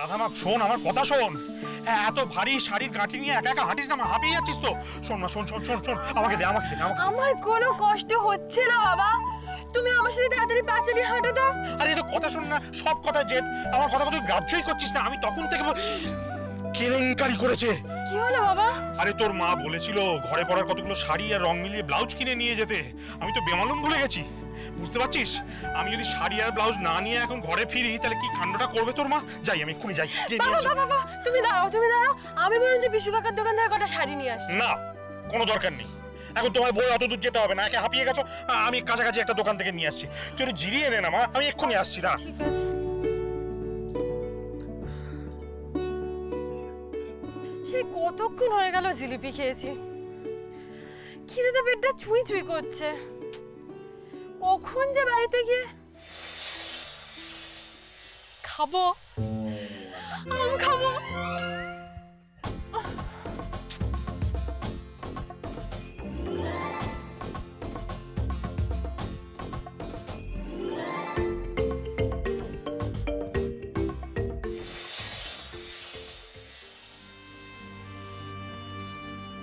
রাধামা শোন, আমার কথা শোন। এত ভারী শাড়ির গাঁটি নিয়ে একা একা হাঁটিস না, হাঁপিয়ে যাচ্ছিস তো। শোন না, শোন শোন শোন শোন, আমাকে দে আমাকে দে। আমার কোনো কষ্ট হচ্ছে না বাবা, তুমি আমার সাথে তাড়াতাড়ি পা চালিয়ে হাঁটো তো। আরে তো কথা শোন না, সব কথা জেদ, আমার কথা তুই গ্রাহ্যই করছিস না। আমি তখন থেকে কেলেঙ্কারি করেছে। কি হলো বাবা? আরে তোর মা বলেছিল ঘরে পরার কতগুলো শাড়ি আর রং মিলিয়ে ব্লাউজ কিনে নিয়ে যেতে। আমি তো বেমালুম ভুলে গেছি, বুঝতে পারছিস? আমি যদি শাড়ি আর ব্লাউজ না নিয়ে এখন ঘরে ফিরি তাহলে কি কাণ্ডটা করবে তোর মা। যাই, আমি এক্ষুনি যাই। বাবা তুমি দাঁড়াও, তুমি দাঁড়াও, আমি বরঞ্চ বিশু কাকার দোকান থেকে কটা শাড়ি নিয়ে আসছি। না, কোনো দরকার নেই, এখন তোমার বই অত দূর যেতে হবে না। একে হাঁপিয়ে গেছো, আমি কাছাকাছি একটা দোকান থেকে নিয়ে আসছি। তুই একটু জিরিয়ে নে না মা, আমি এক্ষুনি আসছি। দাঁড়া। ঠিক আছে। সেই কতক্ষণ হয়ে গেল জিলিপি খেয়েছি, খিদেতে পেটটা চুই চুই করছে। কখন যে বাড়িতে গিয়ে খাবো, আম খাবো।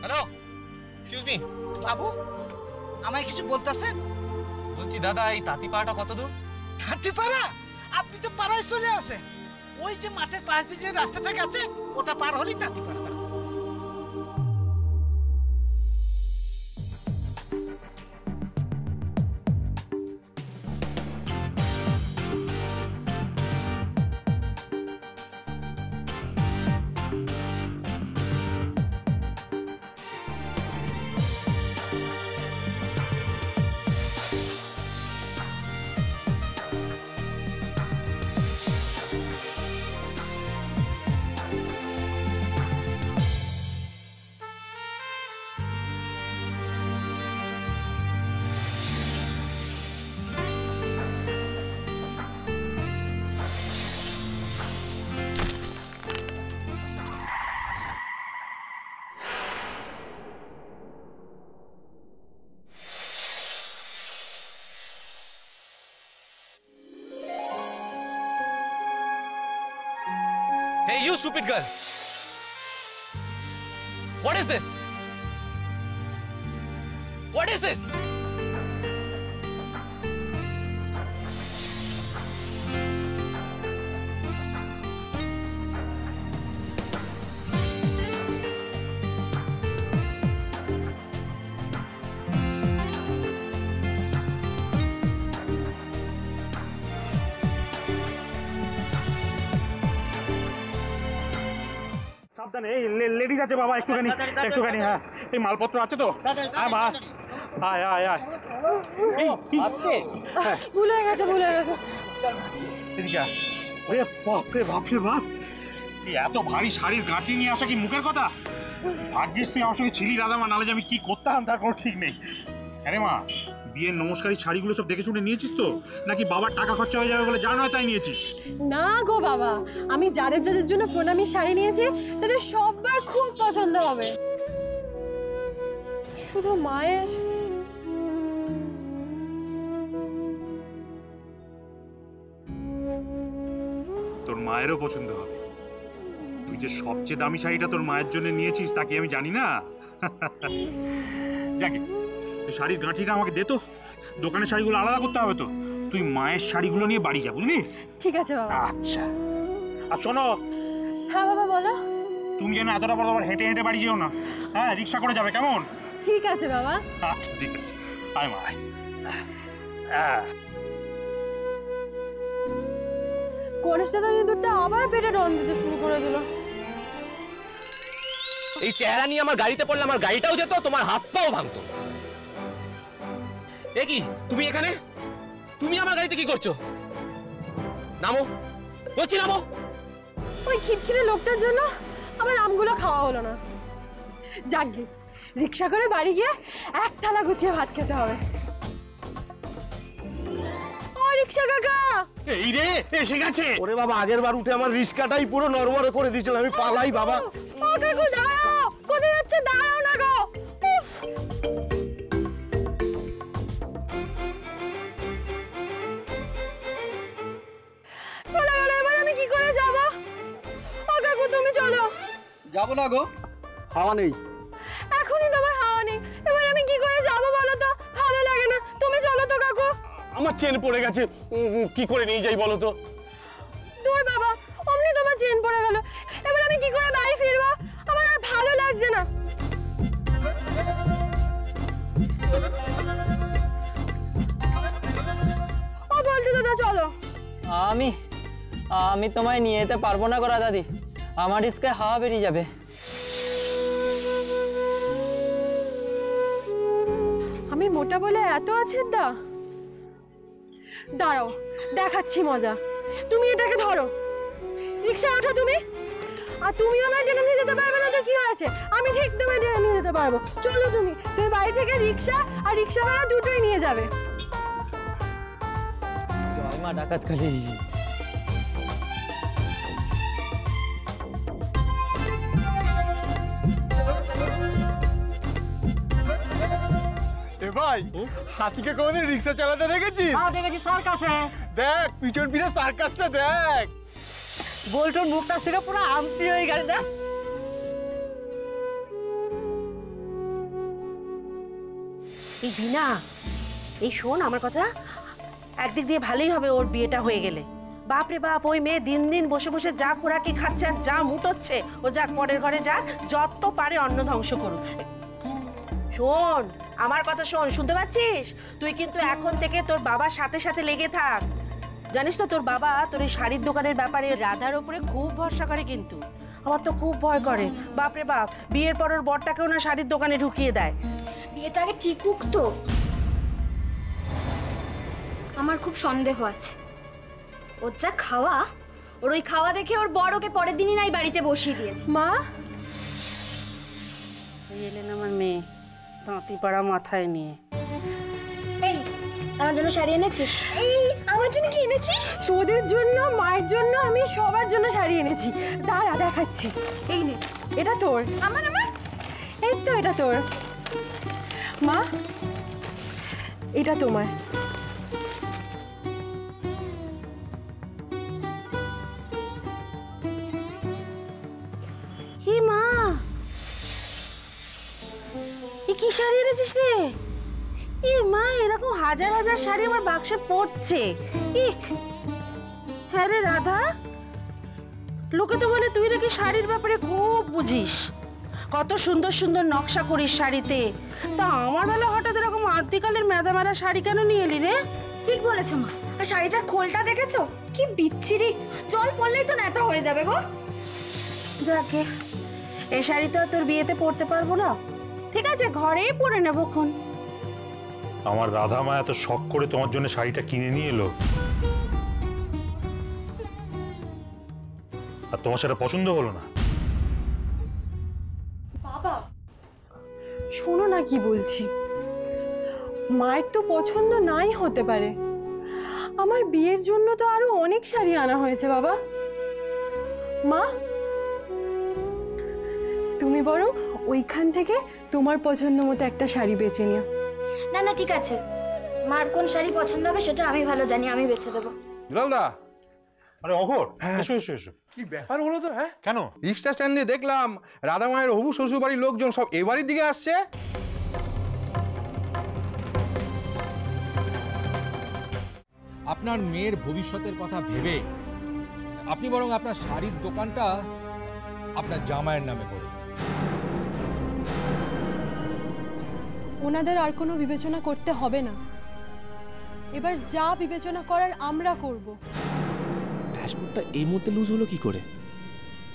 হ্যালো, এক্সকিউজ মি বাবু, আমায় কিছু বলতেছেন? বলছি দাদা, এই তাঁতিপাড়াটা কত দূর? তাঁতিপাড়া? আপনি তো পাড়ায় চলে আসেন। ওই যে মাঠের পাশ দিয়ে যে রাস্তাটা গেছে ওটা পার হলেই তাঁতিপাড়া। Hey, you stupid girl! What is this? What is this? সাবধানে, এই লেডিস আছে বাবা, একটুখানি একটুখানি। হ্যাঁ, এই মালপত্র আছে তো? হ্যাঁ মা, আয় আয় আয়। ভুল হয়ে গেছে, ভুল হয়ে গেছে। এদিকে আয়। ওরে বাপরে বাপরে বাপ, এই এত ভারী শাড়ির গাঁটি নিয়ে আসা কি মুখের কথা? ভাগ্যিস তুই আমার সঙ্গে ছিলি রাধামা, নাহলে যে আমি কি করতাম তার কোনো ঠিক নেই। আরে মা, বিয়ের নমস্কারী শাড়িগুলো সব দেখে শুনে নিয়েছিস তো, নাকি বাবার টাকা খরচা হয়ে যাবে বলে যা নয় তাই নিয়েছিস? না গো বাবা, আমি যাদের যাদের জন্য প্রণামী শাড়ি নিয়েছি তাদের সবার খুব পছন্দ হবে। শুধু মায়ের তোর মায়েরও পছন্দ হবে। তুই যে সবচেয়ে দামি শাড়িটা তোর মায়ের জন্য নিয়েছিস তা কি আমি জানি না? যাকে শাড়ির গাঁঠিটা আমাকে দে তো, দোকানের শাড়িগুলো আলাদা করতে হবে তো। তুই মায়ের শাড়িগুলো নিয়ে বাড়ি যা, বুঝলি? ঠিক আছে বাবা। আচ্ছা, আর শোনো। হ্যাঁ বাবা বলো। তুমি যেন এতটা বড় হেঁটে হেঁটে বাড়ি যেও না, হ্যাঁ রিক্সা করে যাবে, কেমন? ঠিক আছে বাবা। আচ্ছা ঠিক আছে, আয় মা আয়। কনিষ্ঠা তো ইঁদুরটা আবার পেটে ডন দিতে শুরু করে দিল। এই চেহারা নিয়ে আমার গাড়িতে পড়লে আমার গাড়িটাও যেত, তোমার হাত পাও ভাঙতো। এ কি তুমি এখানে? তুমি আমার গাড়িতে কি করছো? নামো, বলছি নামো। ওই খিটখিটে লোকটার জন্য আমার আমগুলো খাওয়া হলো না। যাকগে, রিক্সা করে বাড়ি গিয়ে এক থালা গুছিয়ে ভাত খেতে হবে। ও রিক্সা কাকা! এই রে, এসে গেছে। ওরে বাবা, আগের বার উঠে আমার রিস্কাটাই পুরো নড়বড়ে করে দিয়েছিল, আমি পালাই বাবা। ও কাকু দাঁড়াও, কোথায় যাচ্ছে? দাঁড়াও না গো। চলে গেল, এবার আমি কি করে যাব? যাবো না গো, হাওয়া নেই। এখনই তোমার হাওয়া নেই, এবার আমি কি করে যাবো বলো তো? ভালো লাগে না, তুমি চলো তো কাকু। আমার চেন পড়ে গেছে, কি করে নিয়ে যাই বলো তো? দূর বাবা, অমনি তোমার চেন পড়ে গেল, এবার আমি কি করে বাড়ি ফিরবো? আমার আর ভালো লাগছে না। ও বলতো দাদা চলো। আমি তোমায় নিয়ে যেতে পারবো না গো দাদি, আমার রিস্কে হাওয়া বেরিয়ে যাবে। আমি মোটা বলে এত আছেন দা? দাঁড়াও, দেখাচ্ছি মজা। তুমি এটাকে ধরো, রিক্সা ওঠো তুমি। আর তুমি আমায় টেনে নিয়ে যেতে পারবে না তো কি হয়েছে? আমি ঠিক তোমায় টেনে নিয়ে যেতে পারবো। চলো তুমি বাড়ি থেকে রিক্সা আর রিক্সা ভাড়া দুটোই নিয়ে যাবে। জয় মা ডাকাতকালী। ভাই, হাতিকে কোনোদিন রিক্সা চালাতে দেখেছিস? দেখেছি সার্কাসে। দেখ পিছন পিছনে সার্কাসটা দেখ। বল্টুর মুখটা ছিল পুরো আমসি হয়ে গেছে। দেখ এই বিনা, এই শোন আমার কথা, একদিক দিয়ে ভালোই হবে ওর বিয়েটা হয়ে গেলে। বাপরে বাপ, ওই মেয়ে দিন দিন বসে বসে যা খোরাকি খাচ্ছে আর যা মুটোচ্ছে, ও যাক পরের ঘরে যাক, যত পারে অন্ন ধ্বংস করুক। শোন আমার কথা শোন, শুনতে পাচ্ছিস? তুই কিন্তু এখন থেকে তোর বাবার সাথে সাথে লেগে থাক। জানিস তো তোর বাবা তোর এই শাড়ির দোকানের ব্যাপারে রাধার ওপরে খুব ভরসা করে, কিন্তু আমার তো খুব ভয় করে। বাপরে বাপ, বিয়ের পর ওর বরটাকেও না শাড়ির দোকানে ঢুকিয়ে দেয়। বিয়েটা আগে ঠিকুক তো, আমার খুব সন্দেহ আছে। ওর যা খাওয়া, ওর ওই খাওয়া দেখে ওর বড় ওকে পরের দিনই নাই বাড়িতে বসিয়ে দিয়েছে। মা, এই এলেন আমার মেয়ে, তাঁতি পাড়া মাথায় নিয়ে। এই আমার জন্য শাড়ি এনেছিস? এই আমার জন্য কি এনেছিস? তোদের জন্য, মায়ের জন্য, আমি সবার জন্য শাড়ি এনেছি। দাঁড়া দেখাচ্ছি। এই নে, এটা তোর। আমার আমার এই তো এটা তোর। মা, এটা তোমার। হি মা, কি শাড়ি এনেছিস রে? এ মা, এরকম হাজার হাজার শাড়ি আমার বাক্সে পড়ছে। হ্যাঁ রে রাধা, লোকে তো বলে তুই নাকি শাড়ির ব্যাপারে খুব বুঝিস, কত সুন্দর সুন্দর নকশা করিস শাড়িতে। তা আমার বেলা হঠাৎ এরকম আদিকালের মেদা মারা শাড়ি কেন নিয়ে এলি রে? ঠিক বলেছো মা, আর শাড়িটার খোলটা দেখেছো কি বিচ্ছিরি, জল পড়লেই তো নেতা হয়ে যাবে গো। যাকে, এই শাড়ি তো তোর বিয়েতে পরতে পারবো না, ঠিক আছে ঘরেই পরে নেবক্ষণ। আমার রাধা মা এত শখ করে তোমার জন্য শাড়িটা কিনে নিয়ে এলো, আর তোমার সেটা পছন্দ হলো না? বাবা শোনো না কি বলছি। মায়ের তো পছন্দ নাই হতে পারে, আমার বিয়ের জন্য তো আরো অনেক শাড়ি আনা হয়েছে বাবা। মা, তুমি বরং ওইখান থেকে তোমার পছন্দ মতো একটা শাড়ি বেছে নিও। না না ঠিক আছে, মার কোন শাড়ি পছন্দ হবে সেটা আমি ভালো জানি, আমি বেছে দেবো। দুলালদা, আরে অঘোর, এসো এসো এসো। কি ব্যাপার হলো তো? হ্যাঁ, কেন? রিক্সা স্ট্যান্ডে দেখলাম রাধা মায়ের হবু শ্বশুর বাড়ির লোকজন সব এ বাড়ির দিকে আসছে। আপনার মেয়ের ভবিষ্যতের কথা ভেবে আপনি বরং আপনার শাড়ির দোকানটা আপনার জামাইয়ের নামে করে দিন। ওনাদের আর কোনো বিবেচনা করতে হবে না, এবার যা বিবেচনা করার আমরা করব। ড্যাশবোর্ডটা এই মুহূর্তে লুজ হলো কি করে?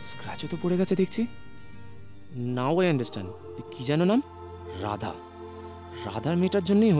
স্ক্র্যাচও তো পড়ে গেছে দেখছি। Now I understand. কি যেন নাম? রাধা। রাধার মেয়েটার জন্যই